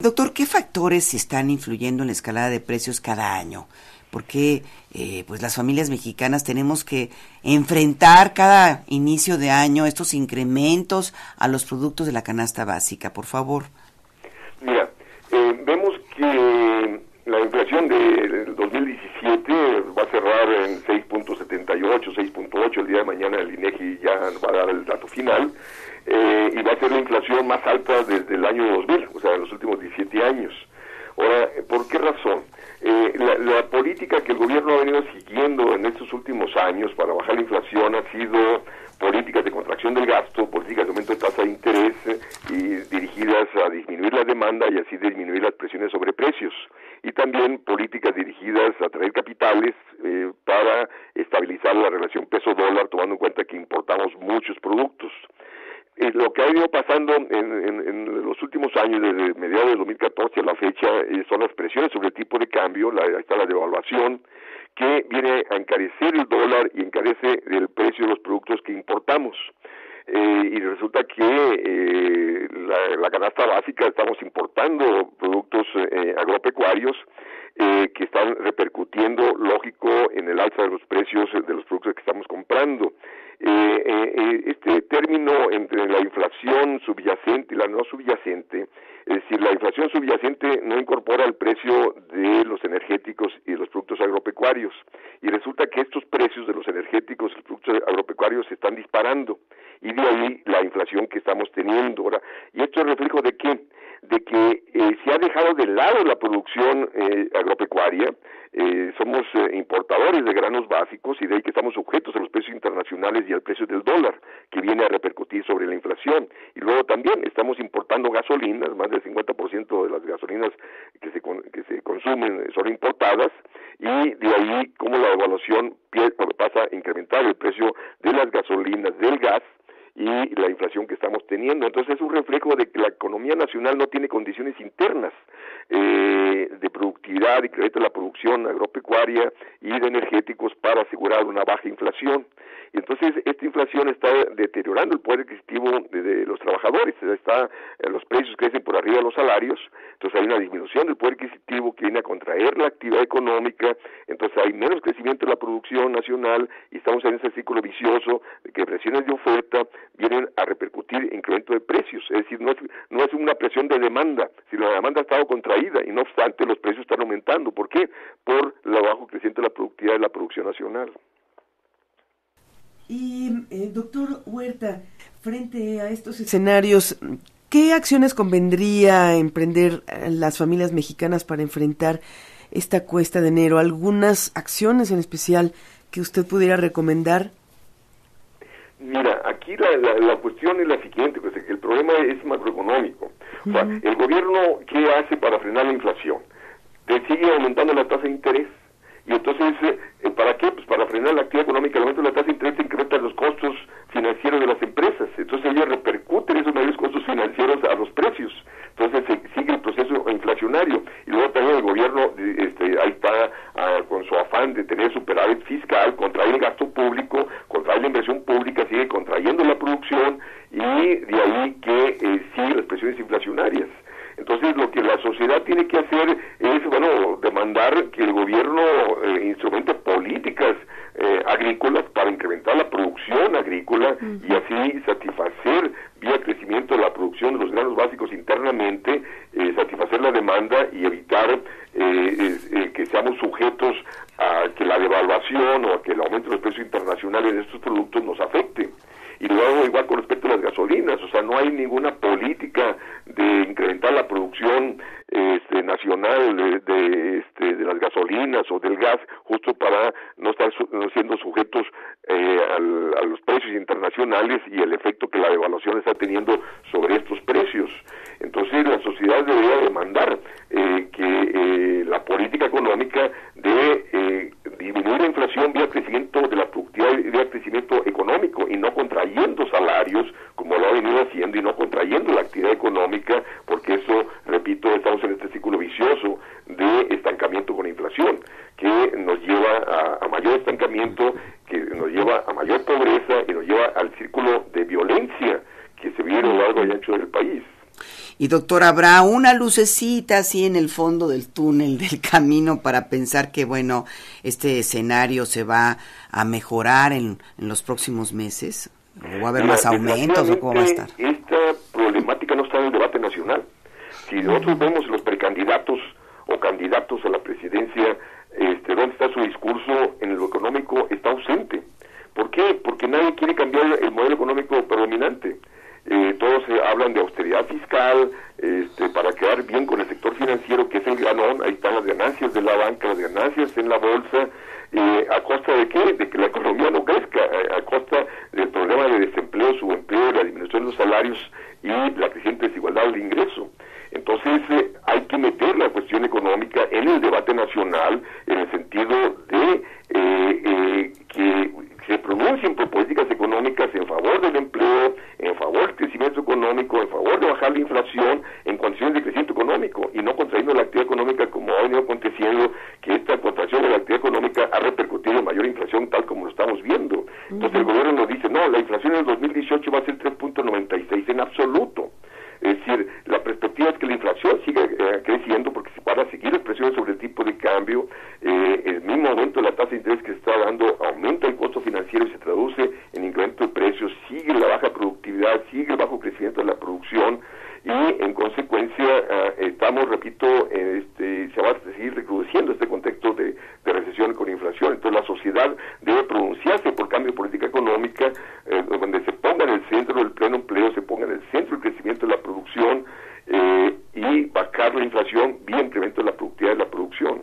Doctor, ¿qué factores están influyendo en la escalada de precios cada año? Porque pues las familias mexicanas tenemos que enfrentar cada inicio de año estos incrementos a los productos de la canasta básica. Por favor. Mira, vemos que la inflación del 2017 va a cerrar en 6.78, 6.8. El día de mañana el INEGI ya va a dar el dato final. Y va a ser la inflación más alta desde el año 2000, o sea, en los últimos 17 años. Ahora, ¿por qué razón? La política que el gobierno ha venido siguiendo en estos últimos años para bajar la inflación ha sido políticas de contracción del gasto, políticas de aumento de tasa de interés y dirigidas a disminuir la demanda y así disminuir las presiones sobre precios. Y también políticas dirigidas a traer capitales para estabilizar la relación peso-dólar, tomando en cuenta que importamos muchos productos. Lo que ha ido pasando en los últimos años, desde mediados de 2014 a la fecha, son las presiones sobre el tipo de cambio, ahí está la devaluación, que viene a encarecer el dólar y encarece el precio de los productos que importamos. Y resulta que la canasta básica, estamos importando productos agropecuarios que están repercutiendo, lógico, en el alza de los precios de los productos que estamos comprando. Este término entre la inflación subyacente y la no subyacente, es decir, la inflación subyacente no incorpora el precio de los energéticos y de los productos agropecuarios, y resulta que estos precios de los energéticos y los productos agropecuarios se están disparando, y de ahí la inflación que estamos teniendo ahora. ¿Y esto es reflejo de qué? De que se ha dejado de lado la producción agropecuaria. Somos importadores de granos básicos y de ahí que estamos sujetos a los precios internacionales y al precio del dólar, que viene a repercutir sobre la inflación. Y luego también estamos importando gasolinas, más del 50% de las gasolinas que se consumen son importadas, y de ahí como la devaluación pasa a incrementar el precio de las gasolinas, del gas, y la inflación que estamos teniendo. Entonces es un reflejo de que la economía nacional no tiene condiciones internas de productividad y crédito de la producción agropecuaria y de energéticos para asegurar una baja inflación. Y entonces esta inflación está deteriorando el poder adquisitivo de los trabajadores, los precios crecen por arriba de los salarios, entonces hay una disminución del poder adquisitivo que viene a contraer la actividad económica, entonces hay menos crecimiento de la producción nacional y estamos en ese círculo vicioso de que presiones de oferta vienen a repercutir en incremento de precios, es decir, no es una presión de demanda, si la demanda ha estado contraída y no obstante los precios están aumentando. ¿Por qué? Por la bajo creciente de la productividad de la producción nacional. Y, doctor Huerta, frente a estos escenarios, ¿qué acciones convendría emprender las familias mexicanas para enfrentar esta cuesta de enero? ¿Algunas acciones en especial que usted pudiera recomendar? Mira, aquí la cuestión es la siguiente, pues el problema es macroeconómico. O sea, el gobierno, ¿qué hace para frenar la inflación? Sigue aumentando la tasa de interés. Y entonces, ¿para qué? Pues para frenar la actividad económica. El aumento de la tasa de interés incrementa los costos financieros de las empresas. Entonces, ellos repercuten esos mayores costos financieros a los precios. Entonces, sigue el proceso inflacionario. Y luego también el gobierno, ahí está con su afán de tener superávit fiscal, contrae el gasto público, contrae la inversión pública, sigue contrayendo la producción y de ahí que sigue las presiones inflacionarias. Entonces, lo que la sociedad tiene que hacer es, demandar que el gobierno instrumente políticas agrícolas para incrementar la producción agrícola y así satisfacer vía crecimiento de la producción de los granos básicos internamente, satisfacer la demanda y evitar que seamos sujetos a que la devaluación o a que el aumento de los precios internacionales de estos productos nos afecte. Y luego igual con respecto a las gasolinas, o sea, no hay ninguna política de incrementar la producción nacional de las gasolinas o del gas, justo para no estar siendo sujetos a los precios internacionales y el efecto que la devaluación está teniendo sobre estos precios. Entonces la sociedad debería demandar que la política económica de disminuir la inflación vía crecimiento de la productividad y vía crecimiento económico y no contrayendo salarios como lo ha venido haciendo y no contrayendo la actividad económica, porque eso, repito, estamos en este círculo vicioso de estancamiento con inflación que nos lleva a mayor estancamiento, que nos lleva a mayor pobreza y nos lleva al círculo de violencia que se vive a lo largo y ancho del país. Y doctor, ¿habrá una lucecita así en el fondo del túnel, del camino, para pensar que, bueno, este escenario se va a mejorar en los próximos meses? ¿O va a haber más aumentos o cómo va a estar? Esta problemática no está en el debate nacional. Si nosotros vemos los precandidatos o candidatos a la presidencia, ¿dónde está su discurso en lo económico? Está ausente. ¿Por qué? Porque nadie quiere cambiar el modelo económico predominante. Todos hablan de austeridad fiscal, para quedar bien con el sector financiero, que es el ganón. Ahí están las ganancias de la banca, las ganancias en la bolsa. ¿A costa de qué? De que la economía no crezca, a costa del problema de desempleo, subempleo, la disminución de los salarios y la creciente desigualdad del ingreso. Entonces hay que meter la cuestión económica en el debate nacional, en el sentido de que se pronuncien por políticas económicas en favor del empleo, en favor del crecimiento económico, en favor de bajar la inflación en condiciones de crecimiento económico, y no contrayendo la actividad económica como ha venido aconteciendo, que esta contracción de la actividad económica ha repercutido en mayor inflación, tal como lo estamos viendo. Entonces el gobierno nos dice, no, la inflación en el 2018 va a ser 3.96 en absoluto. Es decir, la perspectiva es que la inflación siga creciendo, porque para seguir las presiones sobre el tipo de cambio, el mismo aumento de la tasa de interés que se está dando aumenta el costo financiero y se traduce en incremento de precios, sigue la baja productividad, sigue el bajo crecimiento de la producción, y en consecuencia estamos, repito, se va a seguir recrudeciendo este contexto de recesión con inflación. Entonces la sociedad debe pronunciarse por cambio de política económica, donde se ponga en el centro del pleno empleo, se ponga en el centro el crecimiento de la producción, y bajar la inflación vía incremento de la productividad de la producción.